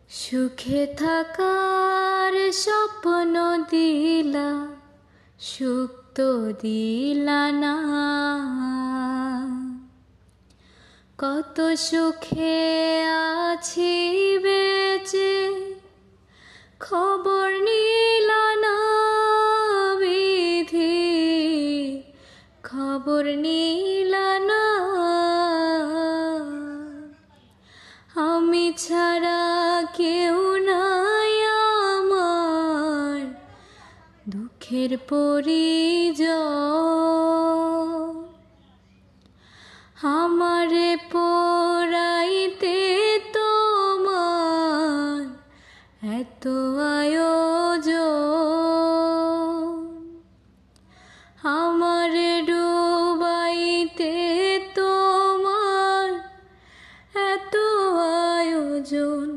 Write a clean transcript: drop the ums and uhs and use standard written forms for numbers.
সুখে থাকার স্বপ্ন দিলা, সুখ তো দিলা না। কত সুখে আছি বেঁচে, খবর নিলা না বিধি, খবর নিলা না। আমি ছাড়া কেউ নাই আমার, দুঃখের পরিজন। আমারে পোড়াইতে তোমার এত আয়োজন, আমারে ডুবাইতে তোমার এত আয়োজন।